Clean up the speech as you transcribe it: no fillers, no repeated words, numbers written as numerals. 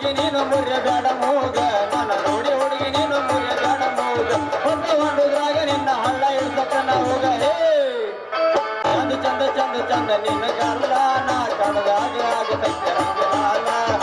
ಹುಡುಗಿ ನೀನು ಮುರಿಯಬೇಡ ಮೂಗ ನನ್ನ ನೋಡಿ ಹುಡುಗಿ ನೀನು ಮುರಿಯಬೇಡ ಮೂಗ ಹೊಂದುದ್ರಾಗ ನಿನ್ನ ಹಳ್ಳ ಇಡ್ಸಕ್ಕನ ಹೋಗ ಹೇ ಚಂದ ಚಂದ ಚಂದ ಚಂದ ನಿನ್ನ ಗಲ್ಲ ನಾ ಕಣದಾಗ ಆಗತೈತೆ ರಂಗಲಾಲ